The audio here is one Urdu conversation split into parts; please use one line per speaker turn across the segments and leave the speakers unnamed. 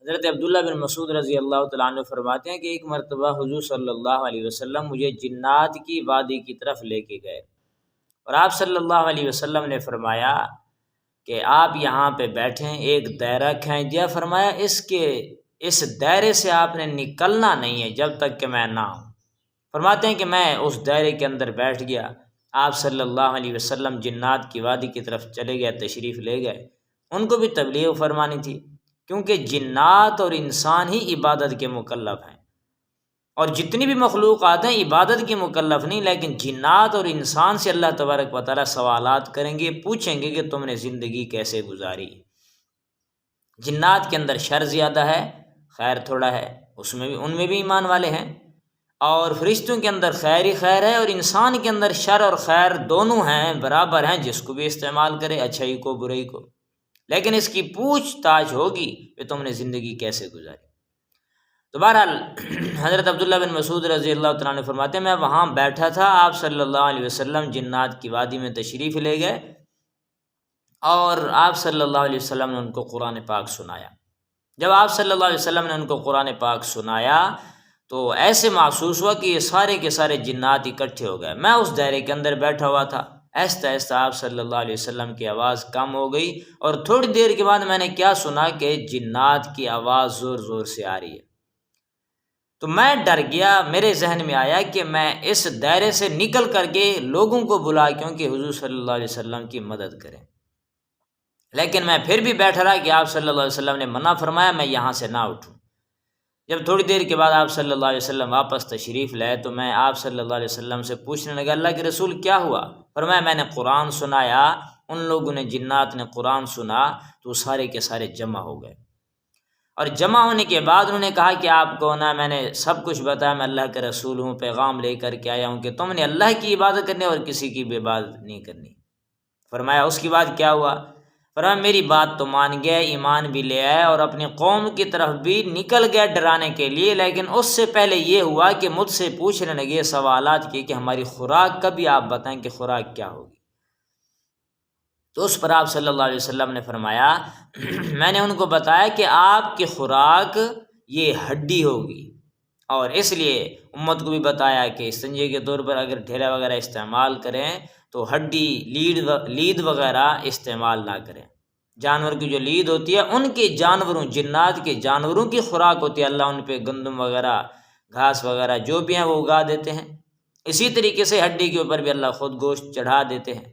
حضرت عبداللہ بن مسعود رضی اللہ تعالیٰ عنہ فرماتے ہیں کہ ایک مرتبہ حضور صلی اللہ علیہ وسلم مجھے جنات کی وادی کی طرف لے کے گئے، اور آپ صلی اللہ علیہ وسلم نے فرمایا کہ آپ یہاں پہ بیٹھیں، ایک دائرہ کھینچ دیا، فرمایا اس دائرے سے آپ نے نکلنا نہیں ہے جب تک کہ میں نہ ہوں۔ فرماتے ہیں کہ میں اس دائرے کے اندر بیٹھ گیا، آپ صلی اللہ علیہ وسلم جنات کی وادی کی طرف چلے گئے، تشریف لے گئے۔ ان کو بھی تبلیغ فرمانی تھی، کیونکہ جنات اور انسان ہی عبادت کے مکلف ہیں، اور جتنی بھی مخلوقات ہیں عبادت کے مکلف نہیں، لیکن جنات اور انسان سے اللہ تبارک و تعالیٰ سوالات کریں گے، پوچھیں گے کہ تم نے زندگی کیسے گزاری۔ جنات کے اندر شر زیادہ ہے، خیر تھوڑا ہے، ان میں بھی ایمان والے ہیں، اور فرشتوں کے اندر خیر ہی خیر ہے، اور انسان کے اندر شر اور خیر دونوں ہیں، برابر ہیں، جس کو بھی استعمال کرے، اچھائی کو برائی کو، لیکن اس کی پوچھ تاچھ ہوگی کہ تم نے زندگی کیسے گزاری۔ تو بہرحال حضرت عبداللہ بن مسعود رضی اللہ تعالیٰ عنہ فرماتے ہیں میں وہاں بیٹھا تھا، آپ صلی اللہ علیہ وسلم جنات کی وادی میں تشریف لے گئے، اور آپ صلی اللہ علیہ وسلم نے ان کو قرآن پاک سنایا۔ جب آپ صلی اللہ علیہ وسلم نے ان کو قرآن پاک سنایا تو ایسے محسوس ہوا کہ یہ سارے کے سارے جنات اکٹھے ہو گئے۔ میں اس دائرے کے اندر بیٹھا ہوا تھا، آہستہ آہستہ آپ صلی اللہ علیہ وسلم کی آواز کم ہو گئی، اور تھوڑی دیر کے بعد میں نے کیا سنا کہ جنات کی آواز زور زور سے آ رہی ہے۔ تو میں ڈر گیا، میرے ذہن میں آیا کہ میں اس دائرے سے نکل کر کے لوگوں کو بلا کیونکہ حضور صلی اللہ علیہ وسلم کی مدد کریں، لیکن میں پھر بھی بیٹھا رہا کہ آپ صلی اللہ علیہ وسلم نے منع فرمایا میں یہاں سے نہ اٹھوں۔ جب تھوڑی دیر کے بعد آپ صلی اللہ علیہ وسلم واپس تشریف لائے تو میں آپ صلی اللہ علیہ وسلم سے پوچھنے لگا اللہ کے رسول کیا ہوا؟ فرمایا میں نے قرآن سنایا، ان لوگوں نے جنات نے قرآن سنا تو سارے کے سارے جمع ہو گئے، اور جمع ہونے کے بعد انہوں نے کہا کہ آپ کون ہیں؟ میں نے سب کچھ بتایا، میں اللہ کے رسول ہوں، پیغام لے کر کے آیا ہوں کہ تم نے اللہ کی عبادت کرنی اور کسی کی بھی عبادت نہیں کرنی۔ فرمایا اس کے بعد کیا ہوا؟ فرمایا میری بات تو مان گیا، ایمان بھی لے آئے، اور اپنی قوم کی طرف بھی نکل گیا ڈرانے کے لیے، لیکن اس سے پہلے یہ ہوا کہ مجھ سے پوچھنے لگے سوالات کی کہ ہماری خوراک کبھی آپ بتائیں کہ خوراک کیا ہوگی۔ تو اس پر آپ صلی اللہ علیہ وسلم نے فرمایا میں نے ان کو بتایا کہ آپ کی خوراک یہ ہڈی ہوگی، اور اس لیے امت کو بھی بتایا کہ استنجے کے طور پر اگر ڈھیلا وغیرہ استعمال کریں تو ہڈی لید وغیرہ استعمال نہ کریں۔ جانور کی جو لید ہوتی ہے ان کے جانوروں، جنات کے جانوروں کی خوراک ہوتی ہے، اللہ ان پہ گندم وغیرہ گھاس وغیرہ جو بھی ہیں وہ اگا دیتے ہیں، اسی طریقے سے ہڈی کے اوپر بھی اللہ خود گوشت چڑھا دیتے ہیں۔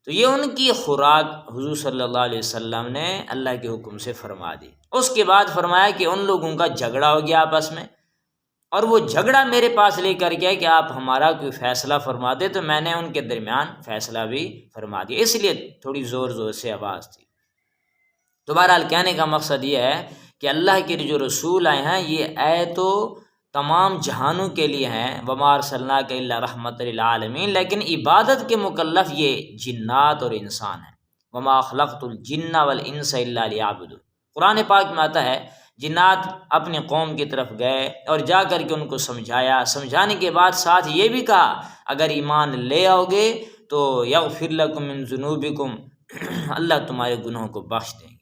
تو یہ ان کی خوراک حضور صلی اللہ علیہ وسلم نے اللہ کے حکم سے فرما دی۔ اس کے بعد فرمایا کہ ان لوگوں کا جھگڑا ہو گیا آپس میں، اور وہ جھگڑا میرے پاس لے کر گیا کہ آپ ہمارا کوئی فیصلہ فرما دے، تو میں نے ان کے درمیان فیصلہ بھی فرما دیا، اس لیے تھوڑی زور زور سے آواز تھی۔ تو بہرحال کہنے کا مقصد یہ ہے کہ اللہ کے جو رسول آئے ہیں یہ آئے تو تمام جہانوں کے لیے ہیں، وما ارسلناک الا رحمۃ للعالمین، لیکن عبادت کے مکلف یہ جنات اور انسان ہیں۔ وما خلقت الجن والانس الا لیعبدون، قرآن پاک میں آتا ہے جنات اپنی قوم کی طرف گئے اور جا کر کے ان کو سمجھایا، سمجھانے کے بعد ساتھ یہ بھی کہا اگر ایمان لے آؤ گے تو یغفر لکم من ذنوبکم، اللہ تمہارے گناہوں کو بخش دیں گے،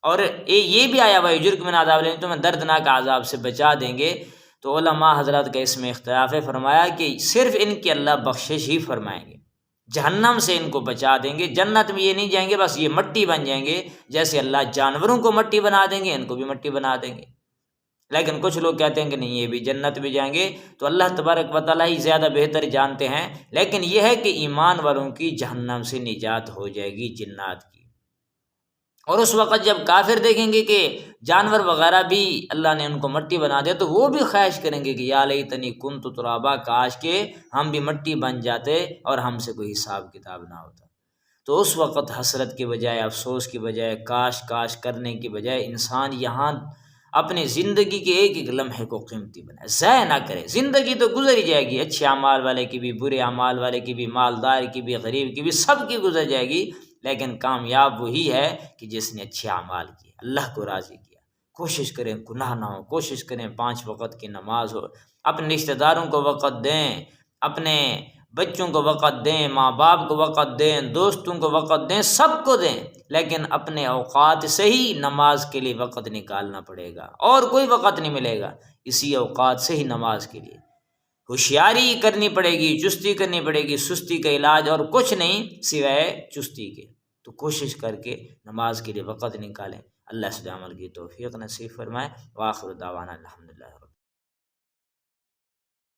اور یہ بھی آیا وَيُجِرْكُم مِّنْ عَذَابٍ أَلِيمٍ، تمہیں دردناک عذاب سے بچا دیں گے۔ تو علماء حضرات کا اس میں اختلاف ہے، فرمایا کہ صرف ان کی اللہ بخشش ہی فرمائیں گے، جہنم سے ان کو بچا دیں گے، جنت میں یہ نہیں جائیں گے، بس یہ مٹی بن جائیں گے، جیسے اللہ جانوروں کو مٹی بنا دیں گے ان کو بھی مٹی بنا دیں گے۔ لیکن کچھ لوگ کہتے ہیں کہ نہیں یہ بھی جنت بھی جائیں گے، تو اللہ تبارک و تعالیٰ ہی زیادہ بہتر جانتے ہیں، لیکن یہ ہے کہ ایمان والوں کی جہنم سے نجات ہو جائے گی جنات کی۔ اور اس وقت جب کافر دیکھیں گے کہ جانور وغیرہ بھی اللہ نے ان کو مٹی بنا دیا تو وہ بھی خواہش کریں گے کہ یا لیتنی کنت ترابا، کاش کہ ہم بھی مٹی بن جاتے اور ہم سے کوئی حساب کتاب نہ ہوتا۔ تو اس وقت حسرت کی بجائے، افسوس کی بجائے، کاش کاش کرنے کی بجائے انسان یہاں اپنی زندگی کے ایک ایک لمحے کو قیمتی بنائے، ضائع نہ کرے۔ زندگی تو گزر ہی جائے گی، اچھے اعمال والے کی بھی، برے اعمال والے کی بھی، مالدار کی بھی، غریب کی بھی، سب کی گزر جائے گی، لیکن کامیاب وہی ہے کہ جس نے اچھے اعمال کیے، اللہ کو راضی کیا۔ کوشش کریں گناہ نہ ہو، کوشش کریں 5 وقت کی نماز ہو، اپنے رشتہ داروں کو وقت دیں، اپنے بچوں کو وقت دیں، ماں باپ کو وقت دیں، دوستوں کو وقت دیں، سب کو دیں، لیکن اپنے اوقات سے ہی نماز کے لیے وقت نکالنا پڑے گا، اور کوئی وقت نہیں ملے گا، اسی اوقات سے ہی نماز کے لیے ہوشیاری کرنی پڑے گی، چستی کرنی پڑے گی، سستی کا علاج اور کچھ نہیں سوائے چستی کے۔ تو کوشش کر کے نماز کے لیے وقت نکالیں۔ اللہ سے عمل کی توفیق نصیب فرمائے۔ وآخر دعوانا الحمدللہ۔